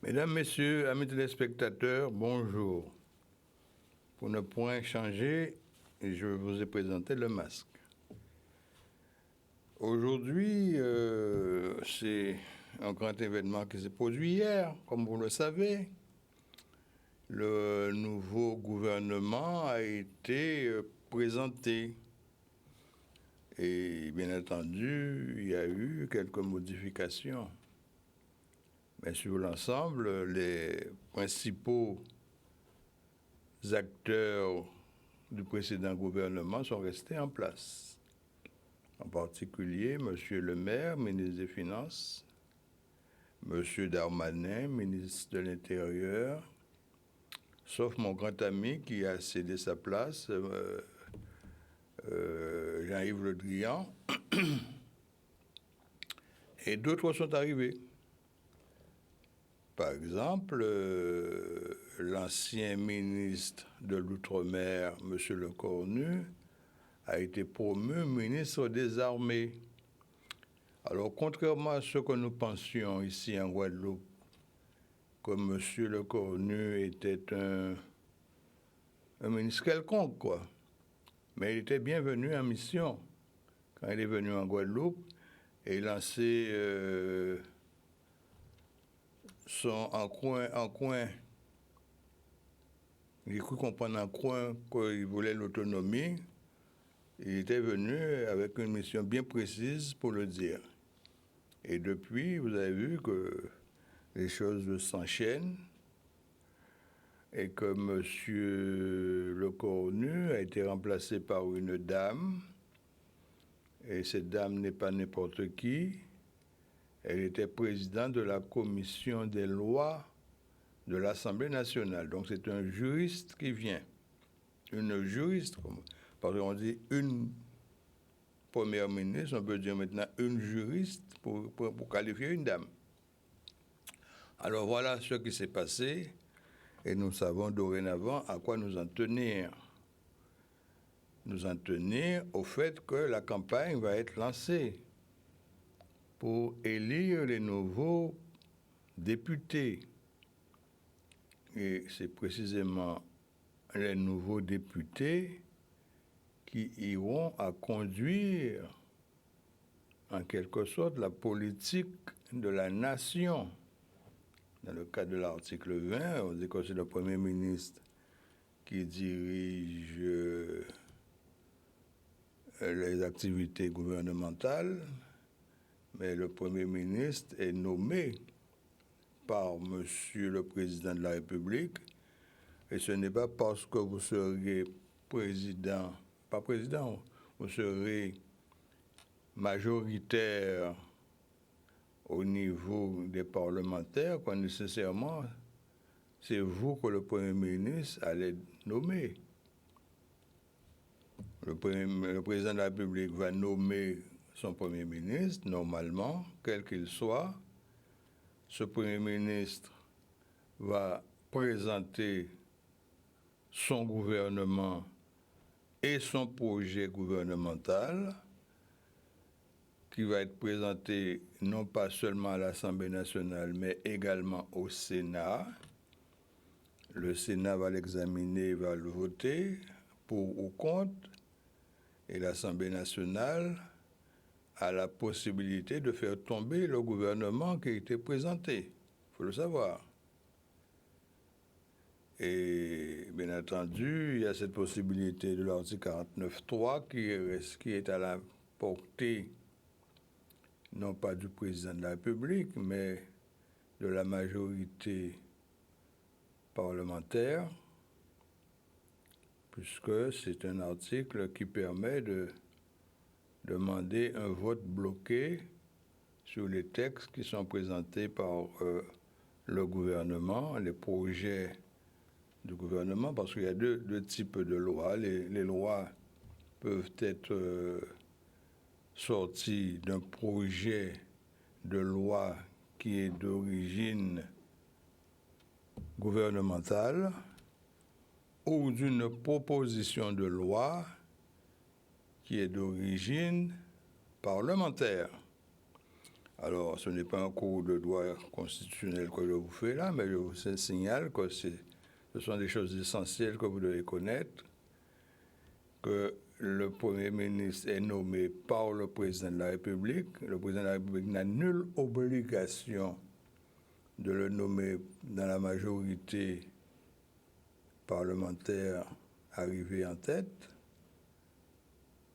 Mesdames, Messieurs, amis téléspectateurs, bonjour. Pour ne point changer, je vous ai présenté le masque. Aujourd'hui, c'est un grand événement qui s'est produit hier, comme vous le savez. Le nouveau gouvernement a été présenté. Et bien entendu, il y a eu quelques modifications. Mais sur l'ensemble, les principaux acteurs du précédent gouvernement sont restés en place. En particulier, M. Le Maire, ministre des Finances, M. Darmanin, ministre de l'Intérieur, sauf mon grand ami qui a cédé sa place, Jean-Yves Le Drian, et d'autres sont arrivés. Par exemple, l'ancien ministre de l'Outre-mer, M. Lecornu, a été promu ministre des Armées. Alors, contrairement à ce que nous pensions ici en Guadeloupe, que M. Lecornu était un ministre quelconque, quoi. Mais il était bienvenu en mission quand il est venu en Guadeloupe et lancé en coin. J'ai cru comprendre en coin qu'il voulait l'autonomie. Il était venu avec une mission bien précise pour le dire. Et depuis, vous avez vu que les choses s'enchaînent et que M. Lecornu a été remplacé par une dame. Et cette dame n'est pas n'importe qui. Elle était présidente de la commission des lois de l'Assemblée nationale. Donc c'est un juriste qui vient. Une juriste, parce qu'on dit une première ministre, on peut dire maintenant une juriste pour qualifier une dame. Alors voilà ce qui s'est passé et nous savons dorénavant à quoi nous en tenir. Nous en tenir au fait que la campagne va être lancée pour élire les nouveaux députés. Et c'est précisément les nouveaux députés qui iront à conduire en quelque sorte la politique de la nation. Dans le cadre de l'article 20, on dit que c'est le Premier ministre qui dirige les activités gouvernementales, mais le Premier ministre est nommé par Monsieur le Président de la République, et ce n'est pas parce que vous serez président, pas président, vous serez majoritaire au niveau des parlementaires que nécessairement c'est vous que le Premier ministre allez nommer. Le Président de la République va nommer son Premier ministre, normalement, quel qu'il soit. Ce Premier ministre va présenter son gouvernement et son projet gouvernemental qui va être présenté non pas seulement à l'Assemblée nationale, mais également au Sénat. Le Sénat va l'examiner, va le voter pour ou contre, et l'Assemblée nationale a la possibilité de faire tomber le gouvernement qui a été présenté. Il faut le savoir. Et bien entendu, il y a cette possibilité de l'article 49.3 qui est à la portée non pas du président de la République, mais de la majorité parlementaire, puisque c'est un article qui permet de demander un vote bloqué sur les textes qui sont présentés par le gouvernement, les projets du gouvernement, parce qu'il y a deux types de lois. Les lois peuvent être sorties d'un projet de loi qui est d'origine gouvernementale ou d'une proposition de loi qui est d'origine parlementaire. Alors, ce n'est pas un cours de droit constitutionnel que je vous fais là, mais je vous signale que ce sont des choses essentielles que vous devez connaître, que le Premier ministre est nommé par le Président de la République. Le Président de la République n'a nulle obligation de le nommer dans la majorité parlementaire arrivée en tête.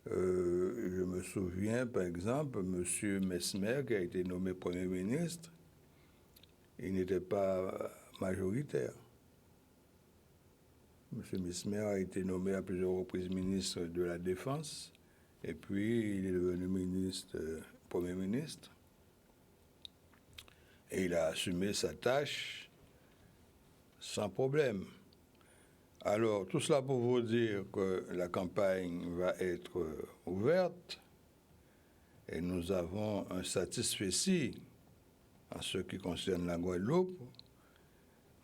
Je me souviens, par exemple, M. Messmer, qui a été nommé Premier ministre, il n'était pas majoritaire. M. Messmer a été nommé à plusieurs reprises ministre de la Défense, et puis il est devenu Premier ministre, et il a assumé sa tâche sans problème. Alors, tout cela pour vous dire que la campagne va être ouverte et nous avons un satisfecit en ce qui concerne la Guadeloupe.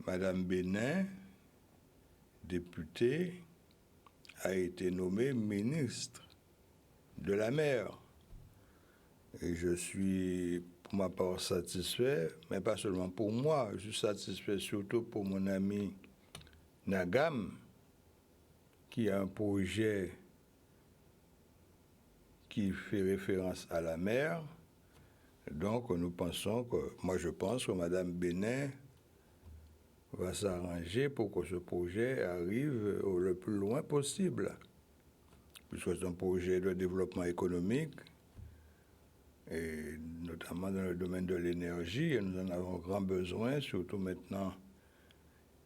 Madame Bénin, députée, a été nommée ministre de la mer. Et je suis, pour ma part, satisfait, mais pas seulement pour moi, je suis satisfait surtout pour mon ami Nagam, qui a un projet qui fait référence à la mer. Donc, nous pensons que, moi je pense que Mme Bénin va s'arranger pour que ce projet arrive le plus loin possible, puisque c'est un projet de développement économique, et notamment dans le domaine de l'énergie, et nous en avons grand besoin, surtout maintenant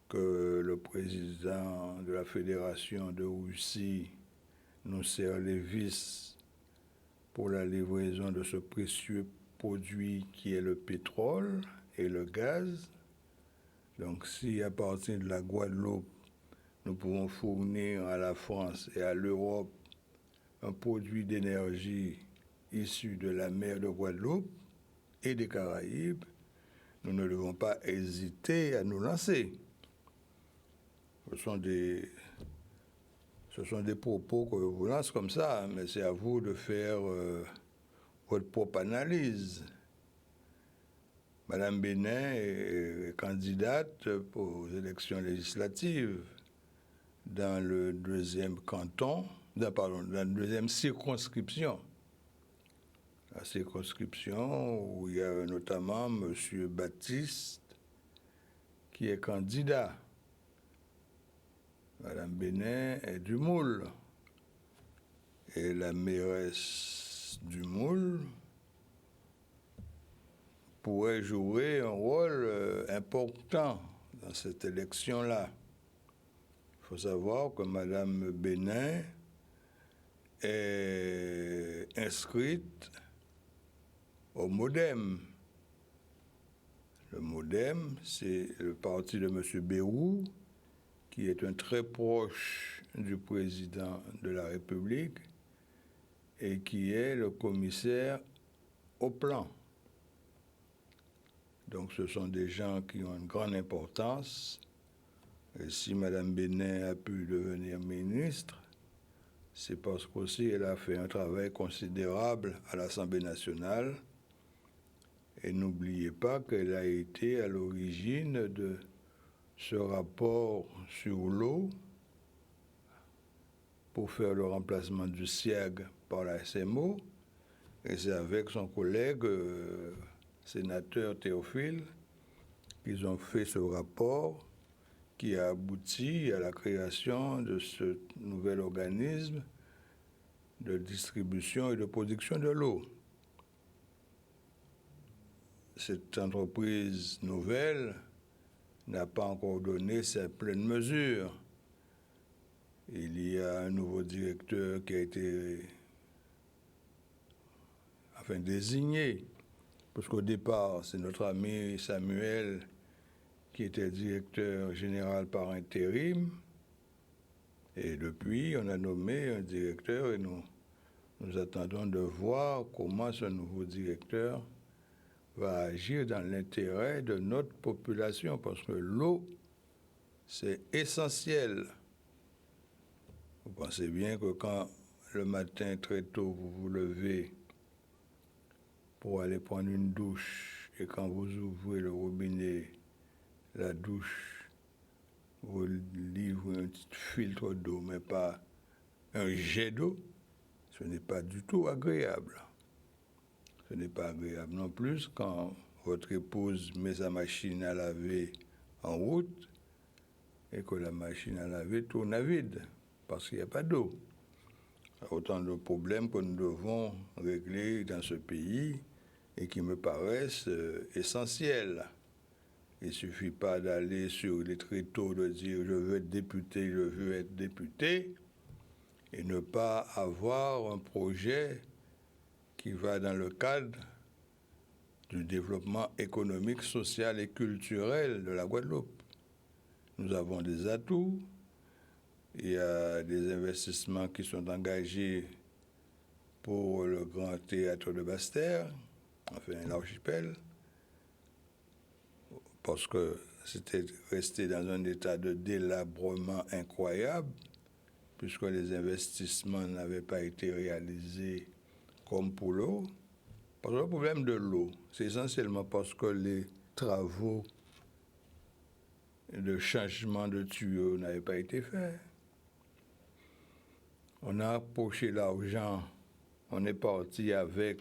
que le président de la Fédération de Russie nous serre les vis pour la livraison de ce précieux produit qui est le pétrole et le gaz. Donc si à partir de la Guadeloupe, nous pouvons fournir à la France et à l'Europe un produit d'énergie issu de la mer de Guadeloupe et des Caraïbes, nous ne devons pas hésiter à nous lancer. Ce sont des propos que je vous lance comme ça, mais c'est à vous de faire votre propre analyse. Madame Bénin est candidate aux élections législatives dans le deuxième canton, dans la deuxième circonscription. La circonscription où il y a notamment M. Baptiste qui est candidat. Madame Bénin est du Moule. Et la mairesse du Moule pourrait jouer un rôle important dans cette élection-là. Il faut savoir que Madame Bénin est inscrite au MODEM. Le MODEM, c'est le parti de M. Bérou, qui est un très proche du président de la République et qui est le commissaire au plan. Donc ce sont des gens qui ont une grande importance. Et si Mme Bénin a pu devenir ministre, c'est parce qu'aussi elle a fait un travail considérable à l'Assemblée nationale. Et n'oubliez pas qu'elle a été à l'origine de ce rapport sur l'eau pour faire le remplacement du SIAG par la SMO. Et c'est avec son collègue sénateur Théophile qu'ils ont fait ce rapport qui a abouti à la création de ce nouvel organisme de distribution et de production de l'eau. Cette entreprise nouvelle n'a pas encore donné sa pleine mesure. Il y a un nouveau directeur qui a été désigné, parce qu'au départ, c'est notre ami Samuel qui était directeur général par intérim, et depuis, on a nommé un directeur et nous attendons de voir comment ce nouveau directeur va agir dans l'intérêt de notre population, parce que l'eau, c'est essentiel. Vous pensez bien que quand le matin très tôt vous vous levez pour aller prendre une douche, et quand vous ouvrez le robinet, la douche vous livre un petit filtre d'eau, mais pas un jet d'eau, ce n'est pas du tout agréable. Ce n'est pas agréable non plus quand votre épouse met sa machine à laver en route et que la machine à laver tourne à vide parce qu'il n'y a pas d'eau. Autant de problèmes que nous devons régler dans ce pays et qui me paraissent essentiels. Il ne suffit pas d'aller sur les tréteaux, de dire je veux être député, je veux être député, et ne pas avoir un projet qui va dans le cadre du développement économique, social et culturel de la Guadeloupe. Nous avons des atouts, il y a des investissements qui sont engagés pour le Grand Théâtre de Basse-Terre, enfin l'archipel, parce que c'était resté dans un état de délabrement incroyable, puisque les investissements n'avaient pas été réalisés comme pour l'eau. Parce que le problème de l'eau, c'est essentiellement parce que les travaux de changement de tuyaux n'avaient pas été faits. On a approché l'argent, on est parti avec,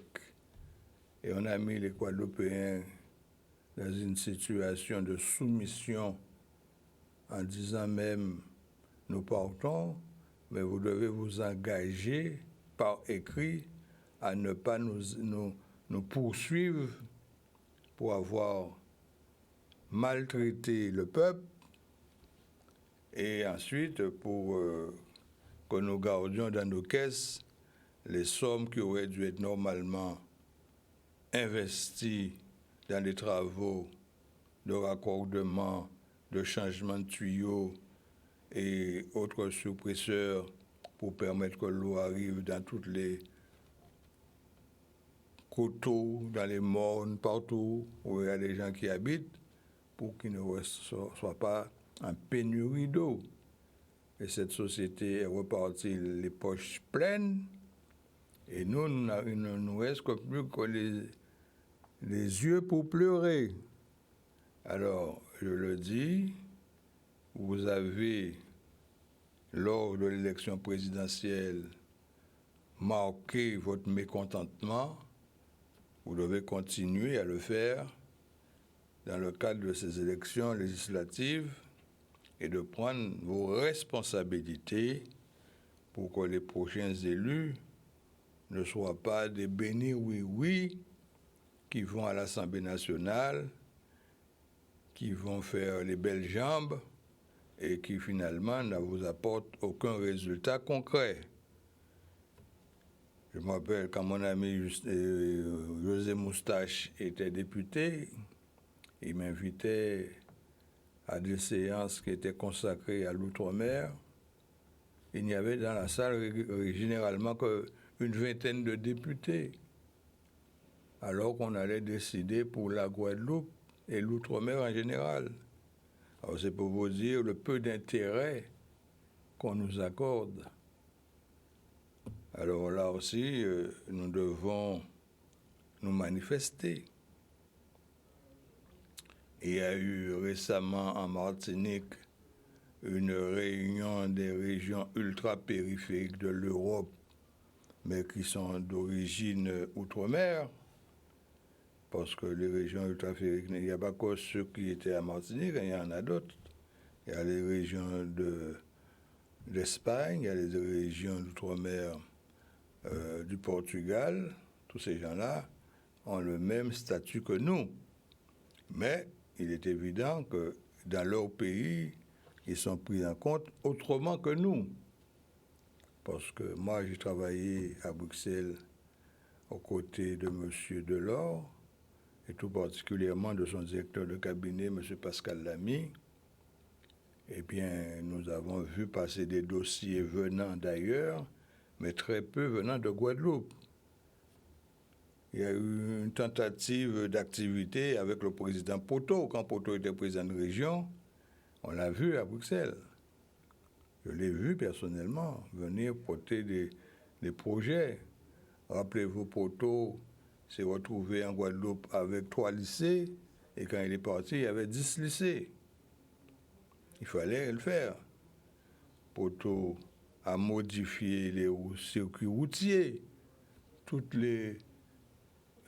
et on a mis les Guadeloupéens dans une situation de soumission en disant même, nous partons, mais vous devez vous engager par écrit à ne pas nous poursuivre pour avoir maltraité le peuple et ensuite pour que nous gardions dans nos caisses les sommes qui auraient dû être normalement investies dans les travaux de raccordement, de changement de tuyaux et autres suppresseurs pour permettre que l'eau arrive dans toutes les coteaux, dans les mornes, partout où il y a des gens qui habitent, pour qu'ils ne soient pas en pénurie d'eau. Et cette société est repartie les poches pleines, et nous, il ne nous reste que plus que les yeux pour pleurer. Alors, je le dis, vous avez, lors de l'élection présidentielle, marqué votre mécontentement. Vous devez continuer à le faire dans le cadre de ces élections législatives et de prendre vos responsabilités pour que les prochains élus ne soient pas des bénis oui-oui qui vont à l'Assemblée nationale, qui vont faire les belles jambes et qui finalement ne vous apportent aucun résultat concret. Je me rappelle quand mon ami José Moustache était député, il m'invitait à des séances qui étaient consacrées à l'outre-mer. Il n'y avait dans la salle généralement qu'une vingtaine de députés, alors qu'on allait décider pour la Guadeloupe et l'outre-mer en général. Alors c'est pour vous dire le peu d'intérêt qu'on nous accorde. Alors là aussi, nous devons nous manifester. Il y a eu récemment en Martinique une réunion des régions ultra-périphériques de l'Europe, mais qui sont d'origine outre-mer, parce que les régions ultra-périphériques, il n'y a pas que ceux qui étaient à Martinique, il y en a d'autres. Il y a les régions d'Espagne, il y a les régions d'outre-mer du Portugal. Tous ces gens-là ont le même statut que nous. Mais il est évident que dans leur pays, ils sont pris en compte autrement que nous. Parce que moi, j'ai travaillé à Bruxelles aux côtés de M. Delors, et tout particulièrement de son directeur de cabinet, M. Pascal Lamy. Eh bien, nous avons vu passer des dossiers venant d'ailleurs, mais très peu venant de Guadeloupe. Il y a eu une tentative d'activité avec le président Poteau, quand Poteau était président de région. On l'a vu à Bruxelles. Je l'ai vu personnellement venir porter des projets. Rappelez-vous, Poteau, s'est retrouvé en Guadeloupe avec 3 lycées, et quand il est parti, il y avait 10 lycées. Il fallait le faire. Poteau a modifié les circuits routiers. Toutes les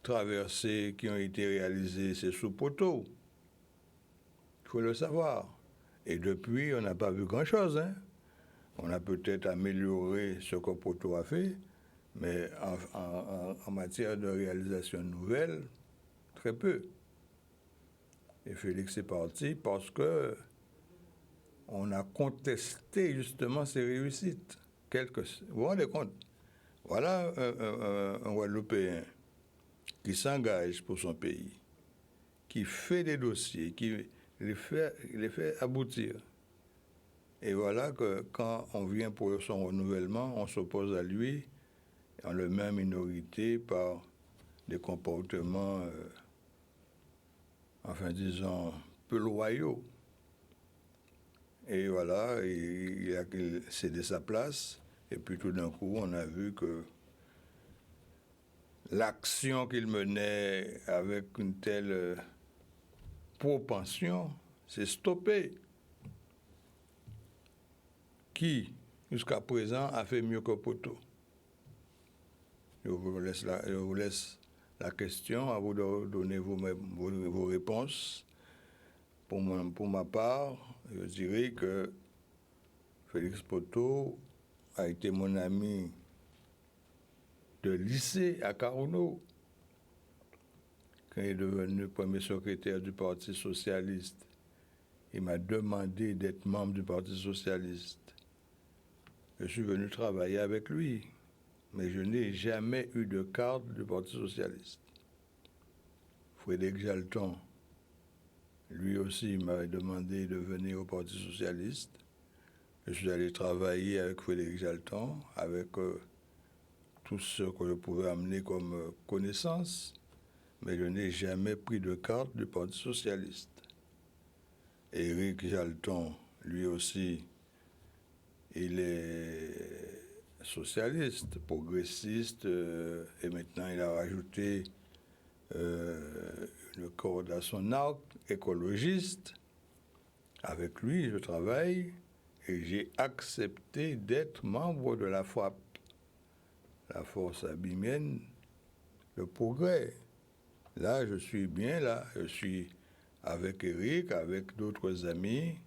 traversées qui ont été réalisées, c'est sous Poteau. Il faut le savoir. Et depuis, on n'a pas vu grand-chose. Hein? On a peut-être amélioré ce que Poteau a fait, mais en matière de réalisation nouvelle, très peu. Et Félix est parti parce que on a contesté justement ses réussites. Vous vous rendez compte? Voilà un Guadeloupéen qui s'engage pour son pays, qui fait des dossiers, qui les fait aboutir. Et voilà que quand on vient pour son renouvellement, on s'oppose à lui, on le met en minorité par des comportements, disons, peu loyaux. Et voilà, il a cédé sa place. Et puis tout d'un coup, on a vu que l'action qu'il menait avec une telle propension s'est stoppée. Qui, jusqu'à présent, a fait mieux que Poteau? Je vous laisse la question, à vous de donner vos réponses. Pour ma part, je dirais que Félix Poteau a été mon ami de lycée à Carnot, quand il est devenu premier secrétaire du Parti socialiste. Il m'a demandé d'être membre du Parti socialiste. Je suis venu travailler avec lui, mais je n'ai jamais eu de carte du Parti socialiste. Frédéric Jalton, lui aussi, m'avait demandé de venir au Parti socialiste. Je suis allé travailler avec Frédéric Jalton, avec tout ce que je pouvais amener comme connaissance, mais je n'ai jamais pris de carte du Parti socialiste. Éric Jalton, lui aussi, il est socialiste, progressiste, et maintenant il a rajouté une corde à son arc, écologiste. Avec lui, je travaille et j'ai accepté d'être membre de la FAP, la Force abimienne, le progrès. Là, je suis bien là, je suis avec Éric, avec d'autres amis.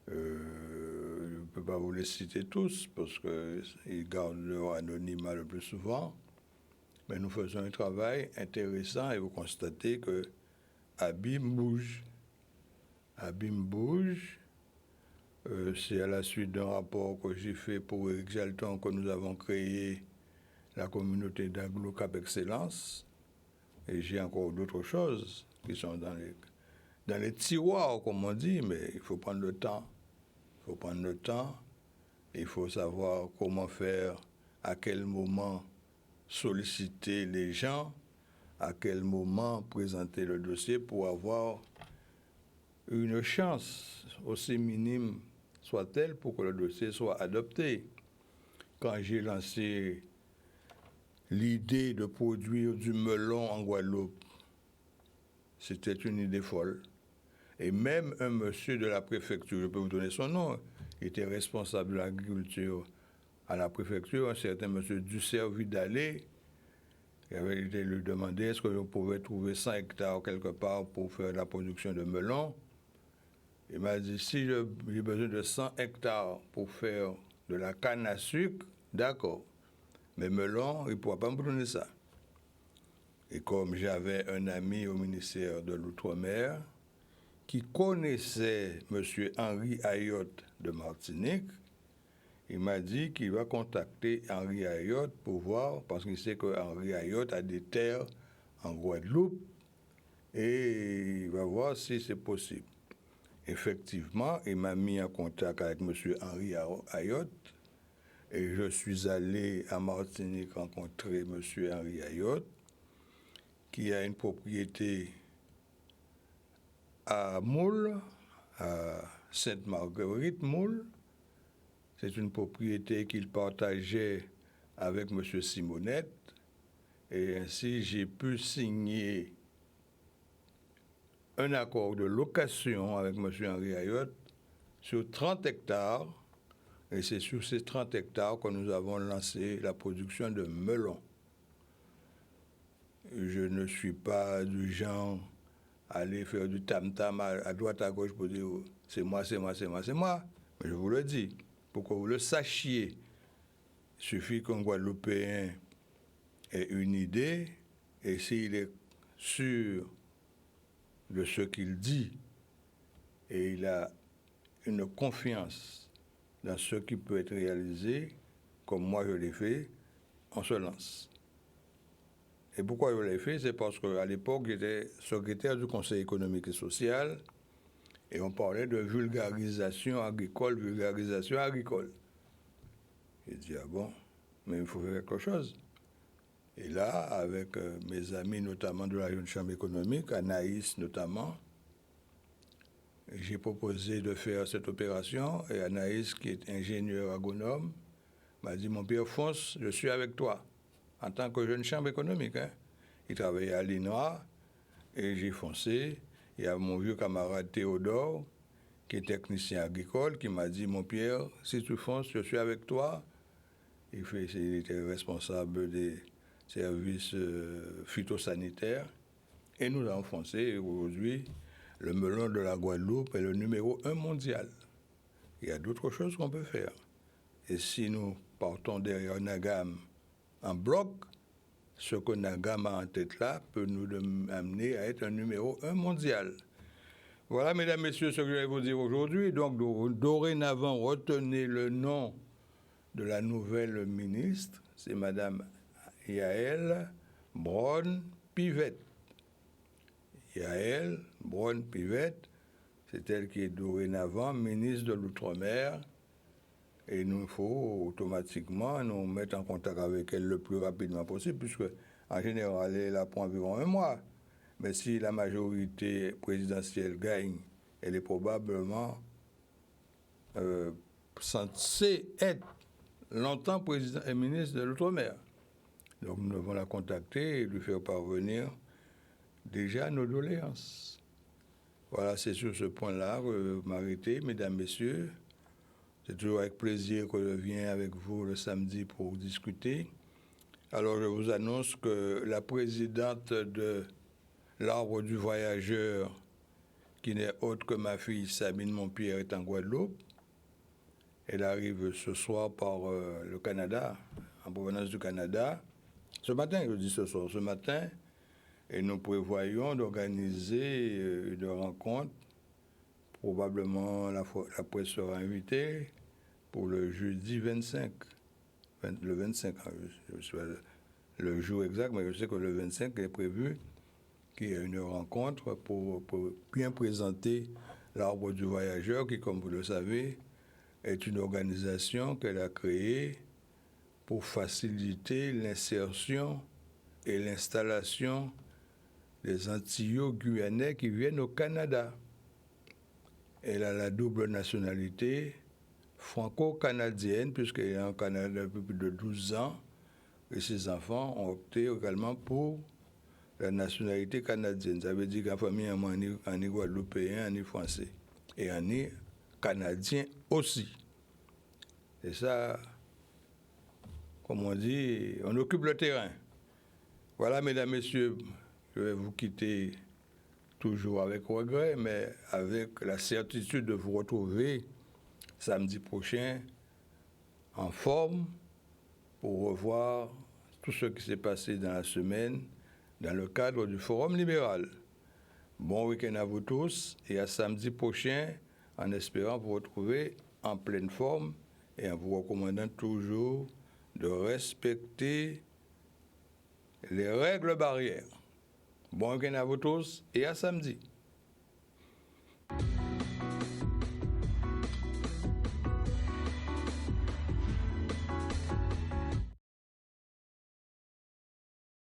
Je ne peux pas vous les citer tous parce qu'ils gardent leur anonymat le plus souvent. Mais nous faisons un travail intéressant et vous constatez que Abîme bouge. Abîme bouge. C'est à la suite d'un rapport que j'ai fait pour Éric Jalton que nous avons créé la communauté d'Aglo Cap Excellence. Et j'ai encore d'autres choses qui sont dans les tiroirs, comme on dit, mais il faut prendre le temps. Il faut prendre le temps. Il faut savoir comment faire, à quel moment solliciter les gens, à quel moment présenter le dossier pour avoir une chance, aussi minime soit-elle, pour que le dossier soit adopté. Quand j'ai lancé l'idée de produire du melon en Guadeloupe, c'était une idée folle. Et même un monsieur de la préfecture, je peux vous donner son nom, il était responsable de l'agriculture à la préfecture, un certain monsieur Ducerre Vidalé, il avait été lui demander est-ce que l'on pouvait trouver 100 hectares quelque part pour faire la production de melon. Il m'a dit si j'ai besoin de 100 hectares pour faire de la canne à sucre, d'accord. Mais melon, il ne pourra pas me donner ça. Et comme j'avais un ami au ministère de l'Outre-mer qui connaissait M. Henri Ayotte de Martinique, il m'a dit qu'il va contacter Henri Ayotte pour voir, parce qu'il sait que Henri Ayotte a des terres en Guadeloupe, et il va voir si c'est possible. Effectivement, il m'a mis en contact avec M. Henri Ayotte, et je suis allé à Martinique rencontrer M. Henri Ayotte, qui a une propriété à Moule, à Sainte-Marguerite-Moule. C'est une propriété qu'il partageait avec M. Simonette. Et ainsi, j'ai pu signer un accord de location avec M. Henri Ayotte sur 30 hectares. Et c'est sur ces 30 hectares que nous avons lancé la production de melons. Je ne suis pas du genre à aller faire du tam-tam à droite, à gauche pour dire c'est moi, c'est moi, c'est moi, c'est moi. Mais je vous le dis, pour que vous le sachiez, il suffit qu'un Guadeloupéen ait une idée et s'il est sûr de ce qu'il dit et il a une confiance dans ce qui peut être réalisé, comme moi je l'ai fait, on se lance. Et pourquoi je l'ai fait? C'est parce qu'à l'époque, j'étais secrétaire du Conseil économique et social et on parlait de vulgarisation agricole, vulgarisation agricole. J'ai dit, ah bon, mais il faut faire quelque chose. Et là, avec mes amis, notamment de la Jeune Chambre économique, Anaïs notamment, j'ai proposé de faire cette opération et Anaïs, qui est ingénieur agronome, m'a dit, mon père Fonce, je suis avec toi, en tant que Jeune Chambre économique. Hein. Il travaillait à l'INRA et j'ai foncé. Il y a mon vieux camarade Théodore, qui est technicien agricole, qui m'a dit, mon Pierre, si tu fonces, je suis avec toi. Il était responsable des services phytosanitaires. Et nous avons foncé. Et aujourd'hui, le melon de la Guadeloupe est le numéro 1 mondial. Il y a d'autres choses qu'on peut faire. Et si nous partons derrière Nagam en bloc, ce que Nagam a en tête là peut nous amener à être un numéro 1 mondial. Voilà, mesdames, messieurs, ce que je vais vous dire aujourd'hui. Donc, dorénavant, retenez le nom de la nouvelle ministre, c'est Madame Yaël Braun-Pivet. Yaël Braun-Pivet, c'est elle qui est dorénavant ministre de l'Outre-mer. Et il nous faut automatiquement nous mettre en contact avec elle le plus rapidement possible, puisque en général, elle est là pour environ un mois. Mais si la majorité présidentielle gagne, elle est probablement censée être longtemps président et ministre de l'Outre-mer. Donc nous devons la contacter et lui faire parvenir déjà nos doléances. Voilà, c'est sur ce point-là que je vais m'arrêter, mesdames, messieurs. C'est toujours avec plaisir que je viens avec vous le samedi pour discuter. Alors je vous annonce que la présidente de l'Arbre du Voyageur, qui n'est autre que ma fille Sabine Montpierre, est en Guadeloupe. Elle arrive ce soir par le Canada, en provenance du Canada. Ce matin, je dis ce soir, ce matin, et nous prévoyons d'organiser une rencontre. Probablement la presse sera invitée pour le jeudi 25. Le 25, je ne sais pas le jour exact, mais je sais que le 25 est prévu qu'il y ait une rencontre pour bien présenter l'Arbre du Voyageur, qui, comme vous le savez, est une organisation qu'elle a créée pour faciliter l'insertion et l'installation des Antillais guyanais qui viennent au Canada. Elle a la double nationalité franco-canadienne, puisqu'elle est en Canada depuis plus de 12 ans, et ses enfants ont opté également pour la nationalité canadienne. Ça veut dire qu'en famille, on est guadeloupéen, on est français, et on est canadien aussi. Et ça, comme on dit, on occupe le terrain. Voilà, mesdames, messieurs, je vais vous quitter toujours avec regret, mais avec la certitude de vous retrouver samedi prochain en forme pour revoir tout ce qui s'est passé dans la semaine dans le cadre du Forum libéral. Bon week-end à vous tous et à samedi prochain en espérant vous retrouver en pleine forme et en vous recommandant toujours de respecter les règles barrières. Bon week-end à vous tous et à samedi.